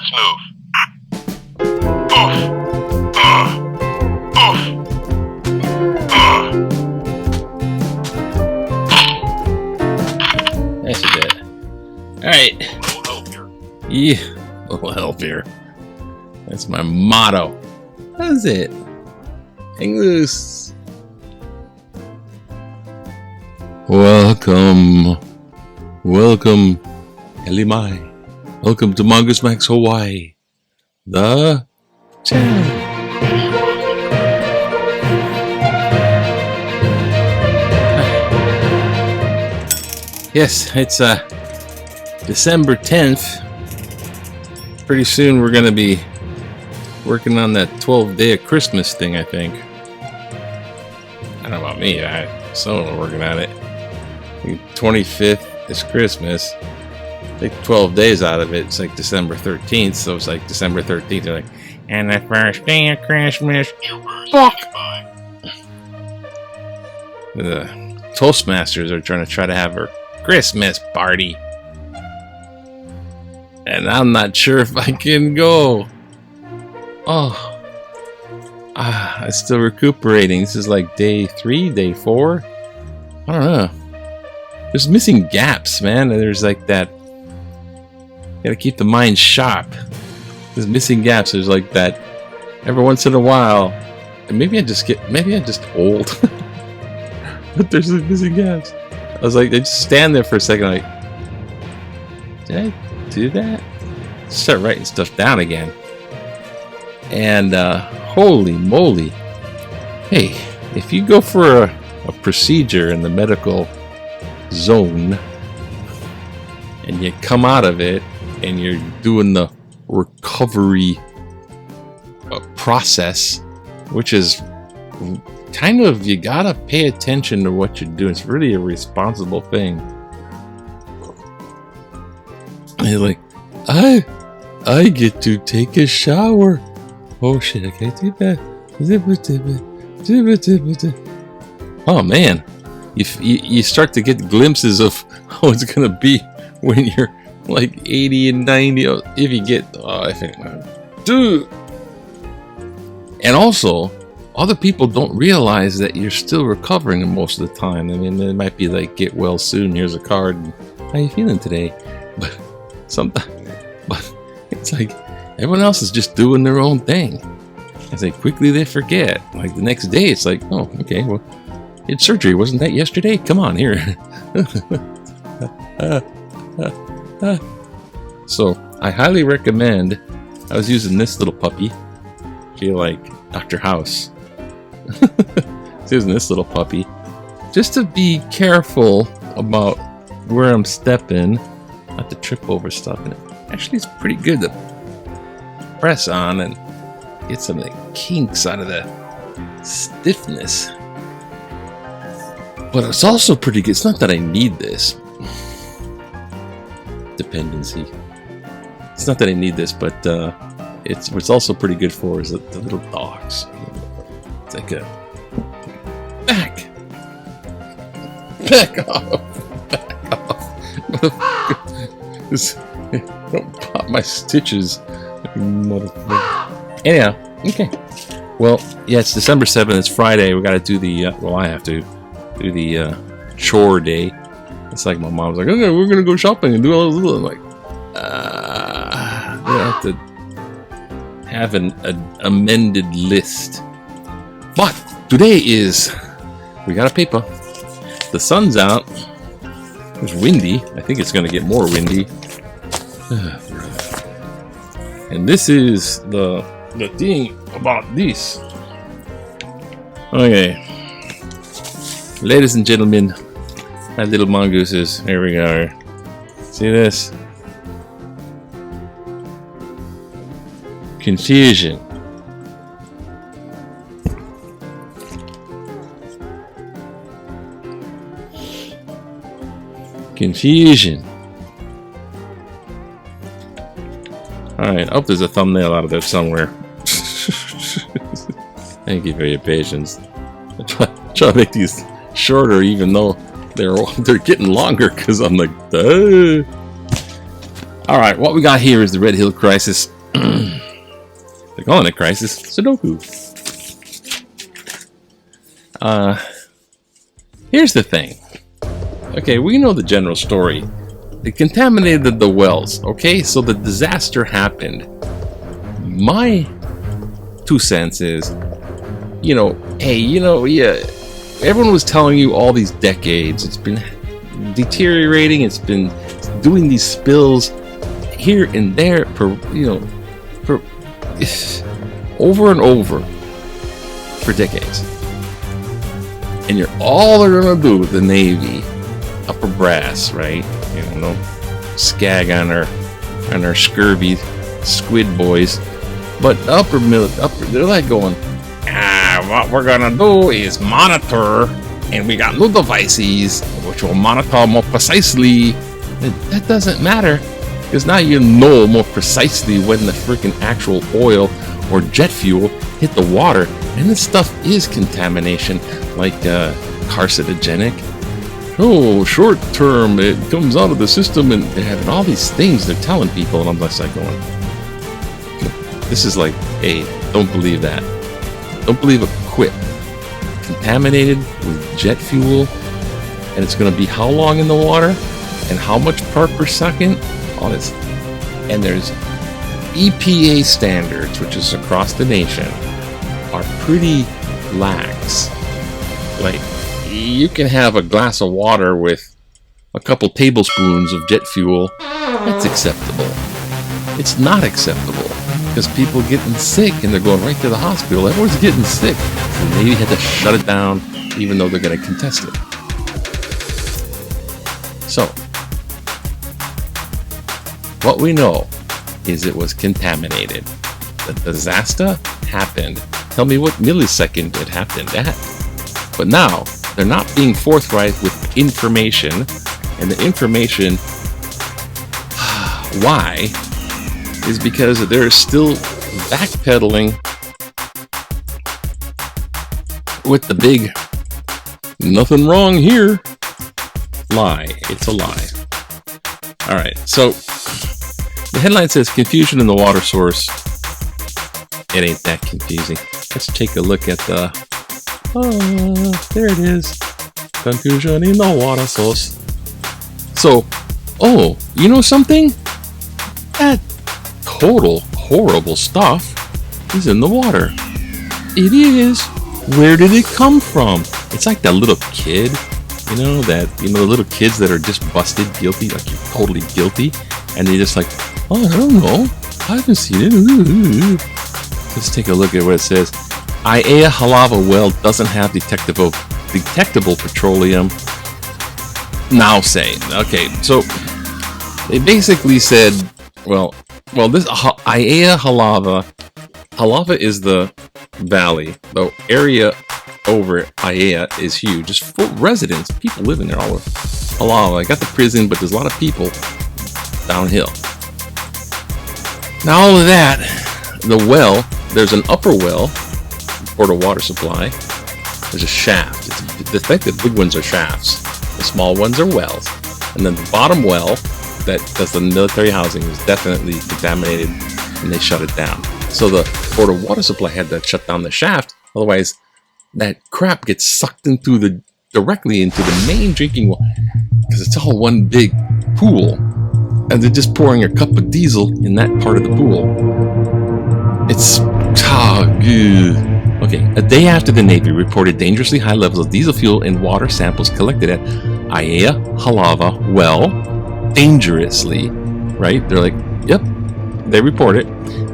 Next move. Oof. Oof. That's a bit. Alright. Yeah. A little help here. That's my motto. That's it. Hang loose. Welcome. Welcome. Elimai. Welcome to Mongoose Max Hawaii. The channel. Yes, it's December 10th. Pretty soon we're gonna be working on that 12-day of Christmas thing, I think. I don't know about me, someone was working on it. The 25th is Christmas. Take 12 days out of it, it's like December 13th, so it's like December 13th, they're like, and the first day of Christmas, fuck! The Toastmasters are trying to have a Christmas party. And I'm not sure if I can go. Oh. I'm still recuperating. This is like day 3, day 4. I don't know. There's missing gaps, man. There's like that. Gotta keep the mind sharp. There's missing gaps. There's like that. Every once in a while. And maybe I'm just old. But there's like missing gaps. I was like, I just stand there for a second, like, did I do that? Start writing stuff down again. And holy moly. Hey, if you go for a procedure in the medical zone and you come out of it and you're doing the recovery process, which is kind of, you gotta pay attention to what you're doing. It's really a responsible thing. And you're like, I get to take a shower. Oh shit, I can't do that. Oh man, you start to get glimpses of how it's gonna be when you're like 80 and 90. If you get, I think, dude. And also, other people don't realize that you're still recovering most of the time. I mean, it might be like, get well soon. Here's a card. How you feeling today? But sometimes, it's like everyone else is just doing their own thing. As they quickly they forget. Like the next day, it's like, oh, okay, well, it's surgery. Wasn't that yesterday? Come on, here. So I highly recommend. I was using this little puppy. She like Dr. House. Using this little puppy just to be careful about where I'm stepping, not to trip over stuff. And actually, it's pretty good to press on and get some of the kinks out of the stiffness. But it's also pretty good. It's not that I need this dependency. It's not that I need this, but what's also pretty good for is the little dogs. It's like a back off. Don't pop my stitches, motherfucker. Anyhow, okay. Well, yeah, it's December 7th. It's Friday. We got to do the. I have to do the chore day. It's like my mom's like, okay, we're gonna go shopping and do all this. I'm like, we have to have an amended list. But today we got a paper. The sun's out. It's windy. I think it's gonna get more windy. And this is the thing about this. Okay, ladies and gentlemen, my little mongooses. Here we go. See this? Confusion. Confusion. Alright, I hope there's a thumbnail out of there somewhere. Thank you for your patience. I try to make these shorter even though they're getting longer because I'm like, duh. Alright, what we got here is the Red Hill Crisis. They're calling it crisis. Sudoku. Here's the thing. Okay, we know the general story. They contaminated the wells. Okay, so the disaster happened. My 2 cents is, everyone was telling you all these decades. It's been deteriorating. It's been doing these spills here and there over and over for decades. And all they're gonna do with the Navy, upper brass, right? No skag on our scurvy squid boys, but upper, they're like going, what we're gonna do is monitor, and we got new devices which will monitor more precisely. That doesn't matter, because now you know more precisely when the freaking actual oil or jet fuel hit the water, and this stuff is contamination, like carcinogenic. Oh, short term, it comes out of the system, and they're having all these things they're telling people, and I'm just like going, this is like, hey, don't believe that. Don't believe a quit. Contaminated with jet fuel, and it's going to be how long in the water, and how much part per second, all this. And there's EPA standards, which is across the nation, are pretty lax. Like, you can have a glass of water with a couple tablespoons of jet fuel. That's acceptable. It's not acceptable because people are getting sick and they're going right to the hospital. Everyone's getting sick. The Navy had to shut it down, even though they're going to contest it. So, what we know is it was contaminated. The disaster happened. Tell me what millisecond it happened at. But now, they're not being forthright with information, and the information, why, is because they're still backpedaling with the big, nothing wrong here, lie. It's a lie. Alright, so, the headline says, confusion in the water source. It ain't that confusing. Let's take a look at the... there it is. Confusion in the water source. So, you know something? That total horrible stuff is in the water. It is. Where did it come from? It's like that little kid, the little kids that are just busted guilty, like you're totally guilty, and they're just like, I don't know. I haven't seen it. Ooh. Let's take a look at what it says. Iea Halava well doesn't have detectable petroleum. Now say, okay, so they basically said, this Iea Halava is the valley. The area over Iea is huge. Just full residents, people living there all over. Halava, I got the prison, but there's a lot of people downhill. Now all of that, the well, there's an upper well for the water supply. There's a shaft. I think the big ones are shafts. The small ones are wells. And then the bottom well, that's the military housing, is definitely contaminated, and they shut it down. So the Board of Water Supply had to shut down the shaft. Otherwise, that crap gets sucked directly into the main drinking water, because it's all one big pool, and they're just pouring a cup of diesel in that part of the pool. It's good. Okay, a day after the Navy reported dangerously high levels of diesel fuel in water samples collected at Iea Halava well, dangerously, right? They're like, yep, they report it.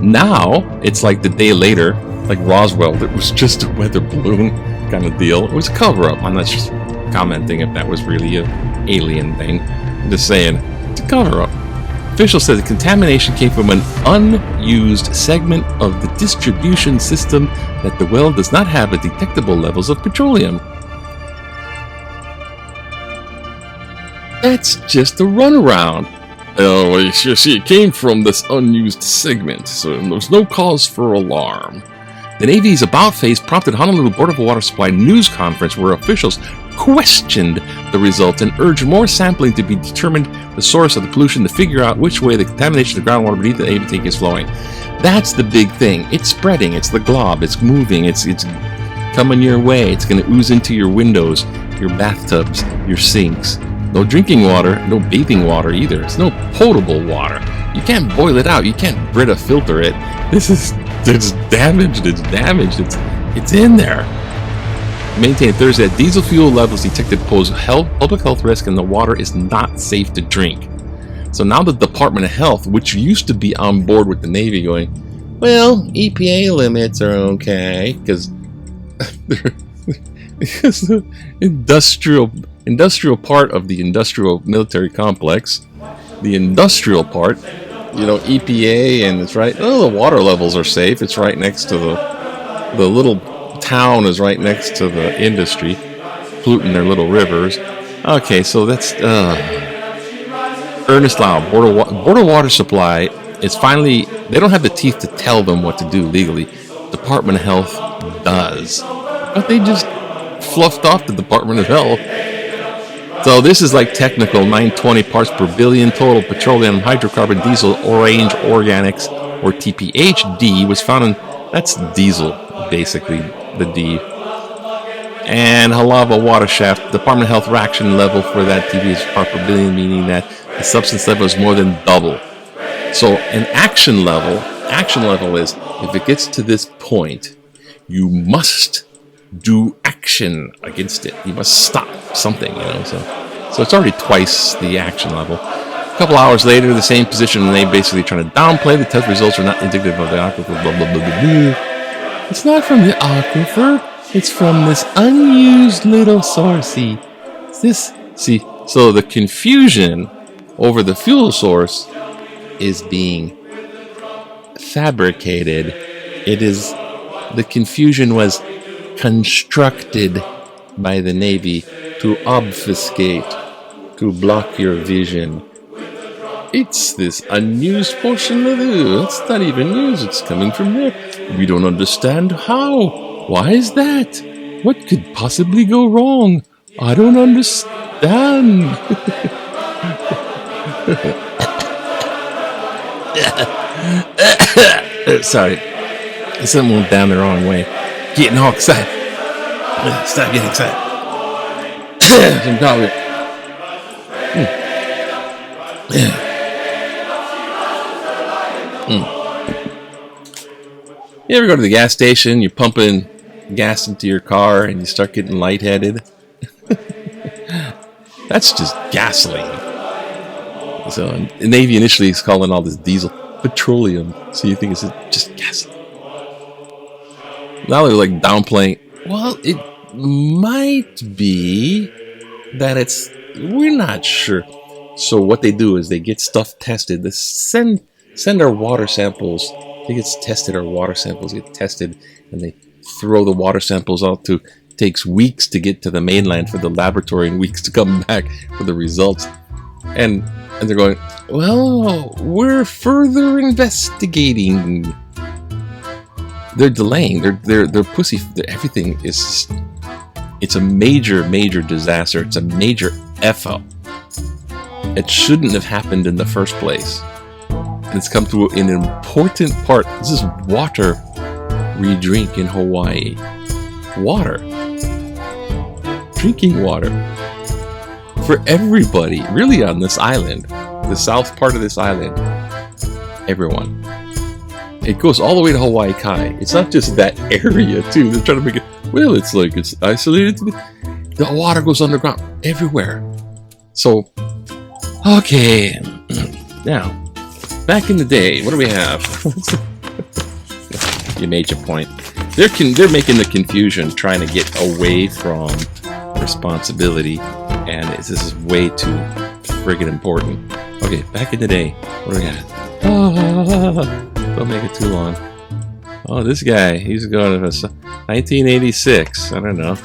Now, it's like the day later, like Roswell, it was just a weather balloon kind of deal. It was a cover-up. I'm not just commenting if that was really an alien thing. I'm just saying, it's a cover-up. Officials said the contamination came from an unused segment of the distribution system that the well does not have detectable levels of petroleum. That's just a runaround. Oh, you see, it came from this unused segment, so there's no cause for alarm. The Navy's about face prompted Honolulu Board of Water Supply news conference where officials questioned the results and urged more sampling to be determined the source of the pollution to figure out which way the contamination of the groundwater beneath the Navy tank is flowing. That's the big thing. It's spreading. It's the glob. It's moving. It's coming your way. It's going to ooze into your windows, your bathtubs, your sinks. No drinking water, no bathing water either. It's no potable water. You can't boil it out. You can't Brita filter it. It's damaged. It's in there. Maintained Thursday that diesel fuel levels detected pose public health risk and the water is not safe to drink. So now the Department of Health, which used to be on board with the Navy, going, well, EPA limits are okay because the industrial part of the industrial military complex, the industrial part, EPA, and it's right. Oh, the water levels are safe. It's right next to the little town is right next to the industry, polluting their little rivers. Okay, so that's Ernest Lau, Board of Water Supply is finally, they don't have the teeth to tell them what to do legally. Department of Health does. But they just fluffed off the Department of Health. So this is like technical, 920 parts per billion total petroleum, hydrocarbon, diesel, orange organics, or TPHD was found in, that's diesel, basically, the D. And Halava water shaft, Department of Health reaction level for that TP is part per billion, meaning that the substance level is more than double. So an action level is, if it gets to this point, you must do action against it. You must stop something, So it's already twice the action level. A couple hours later, the same position, and they basically trying to downplay the test results are not indicative of the aquifer, blah, blah, blah, blah, blah. It's not from the aquifer. It's from this unused little sourcey. So the confusion over the fuel source is being fabricated. The confusion was constructed by the Navy to obfuscate, to block your vision. It's this unused portion of it's not even used, it's coming from there. We don't understand how. Why is that? What could possibly go wrong? I don't understand. Sorry. Something went down the wrong way. Getting all excited. Stop getting excited. Some coffee. You ever go to the gas station, you're pumping gas into your car, and you start getting lightheaded? That's just gasoline. So the Navy initially is calling all this diesel petroleum, so you think it's just gasoline. Now they're like downplaying. Well, it might be that we're not sure. So what they do is they get stuff tested. They send our water samples. It gets tested. Our water samples get tested, and they throw the water samples out to. Takes weeks to get to the mainland for the laboratory and weeks to come back for the results. And they're going, well, we're further investigating. They're delaying. They're pussy. Everything is just, it's a major disaster. It's a major F-up. It shouldn't have happened in the first place. And it's come to an important part. This is water we drink in Hawaii. Water. Drinking water. For everybody, really, on this island. The south part of this island. Everyone. It goes all the way to Hawaii Kai. It's not just that area, too. They're trying to make it, well, it's like it's isolated. The water goes underground everywhere. So, okay. Now, back in the day, what do we have? You made your point. They're making the confusion, trying to get away from responsibility, and this is way too friggin' important. Okay, back in the day, what do we got? Don't make it too long. Oh, this guy, he's going to 1986. I don't know.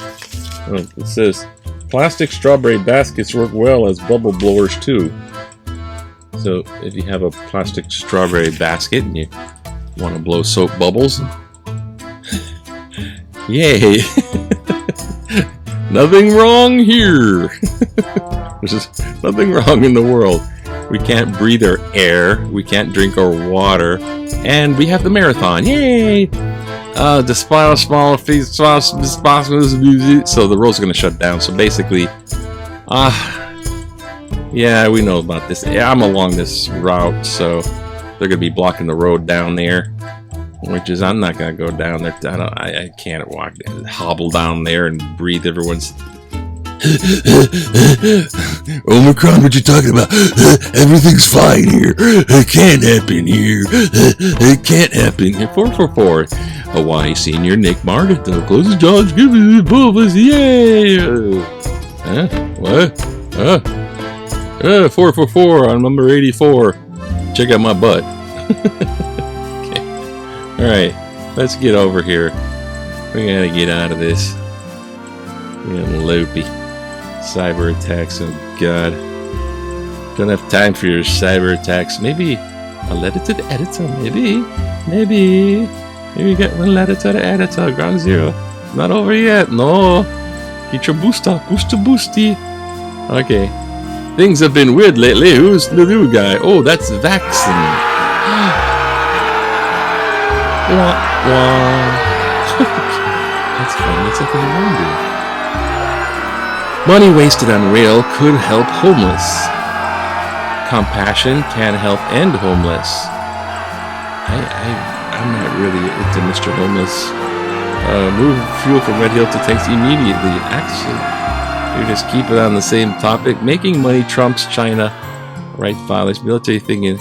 Oh, it says plastic strawberry baskets work well as bubble blowers too. So if you have a plastic strawberry basket and you want to blow soap bubbles, yay! Nothing wrong here. There's just nothing wrong in the world. We can't breathe our air. We can't drink our water. And we have the marathon. Yay! The small feet, so the road's going to shut down. So basically, yeah, we know about this. Yeah, I'm along this route, so they're going to be blocking the road down there. Which is, I'm not going to go down there. I can't hobble down there and breathe everyone's... Omicron, what you talking about? Everything's fine here. It can't happen here. It can't happen here. 444. Hawaii Senior Nick Martin. Closest John's giving both of us. Yay! What? 444 on number 84. Check out my butt. Okay. Alright. Let's get over here. We gotta get out of this. We're getting loopy. Cyber attacks, oh god. Don't have time for your cyber attacks. Maybe a letter to the editor, maybe get one letter to the editor. Ground zero. Not over yet, no. Get your boosty. Okay. Things have been weird lately. Who's the new guy? Oh, that's Vaccine. Wah, wah. That's fun. That's like a wonder. Money wasted on rail could help homeless. Compassion can help end homeless. I'm not really into Mr. Homeless. Move fuel from Red Hill to tanks immediately. Actually, you just keep it on the same topic. Making money trumps China. Right, fathers. Military thinking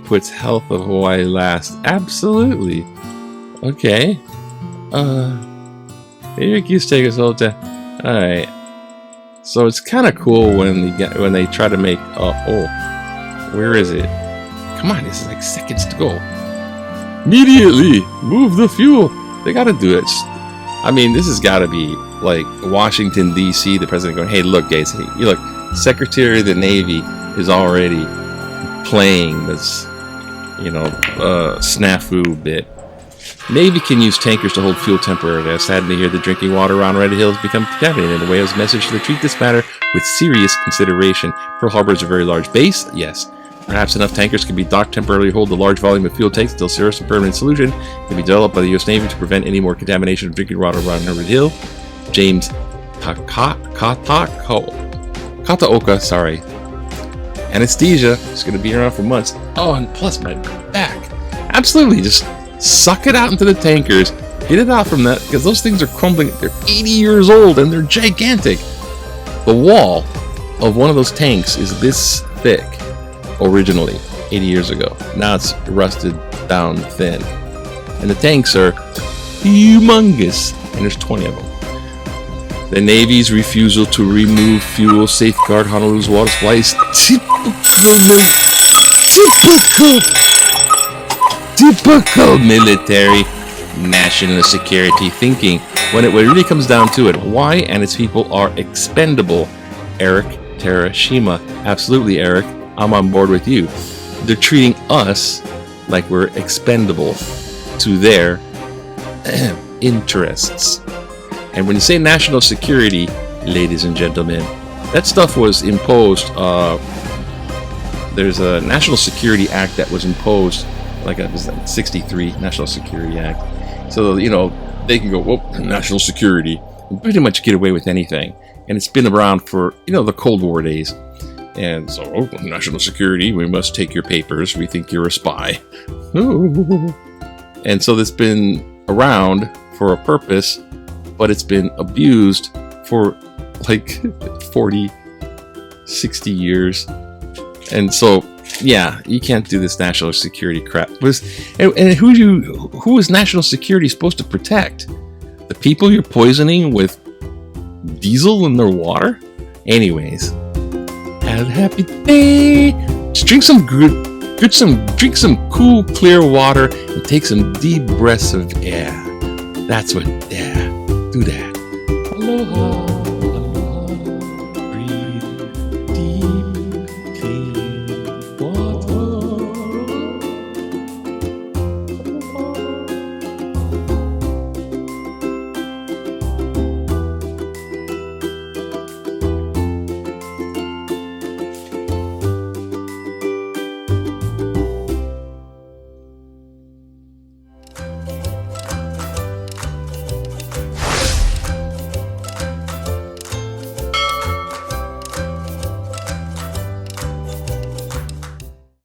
puts health of Hawaii last. Absolutely. Okay. Maybe you take us all to. All right. So it's kind of cool when they try to make. Where is it? Come on, this is like seconds to go. Immediately move the fuel. They got to do it. I mean, this has got to be like Washington D.C. The president going, "Hey, look, guys. Hey, you look. Secretary of the Navy is already playing this, snafu bit. Navy can use tankers to hold fuel temporarily. I'm saddened to hear the drinking water around Red Hill has become contaminated. The whale's message to treat this matter with serious consideration. Pearl Harbor is a very large base. Yes. Perhaps enough tankers can be docked temporarily to hold the large volume of fuel tanks until serious and permanent solution can be developed by the U.S. Navy to prevent any more contamination of drinking water around Red Hill." James Kataoka, sorry. Anesthesia is going to be around for months. Oh, and plus my back. Absolutely, just suck it out into the tankers. Get it out from that, because those things are crumbling. They're 80 years old and they're gigantic. The wall of one of those tanks is this thick originally, 80 years ago. Now it's rusted down thin. And the tanks are humongous, and there's 20 of them. The Navy's refusal to remove fuel safeguard Honolulu's water supply is typical military national security thinking when it really comes down to it. Hawaii and its people are expendable. Eric Terashima. Absolutely, Eric. I'm on board with you. They're treating us like we're expendable to their interests. And when you say national security, ladies and gentlemen, that stuff was imposed. There's a National Security Act that was imposed, like it was 63 National Security Act. So, they can go, national security, and pretty much get away with anything. And it's been around for, the Cold War days. And so, national security, we must take your papers. We think you're a spy. And so it's been around for a purpose, but it's been abused for like 40, 60 years. And so, yeah, you can't do this national security crap. And who is national security supposed to protect? The people you're poisoning with diesel in their water? Anyways, have a happy day. Just drink some drink some cool, clear water and take some deep breaths of air. Do that. Aloha.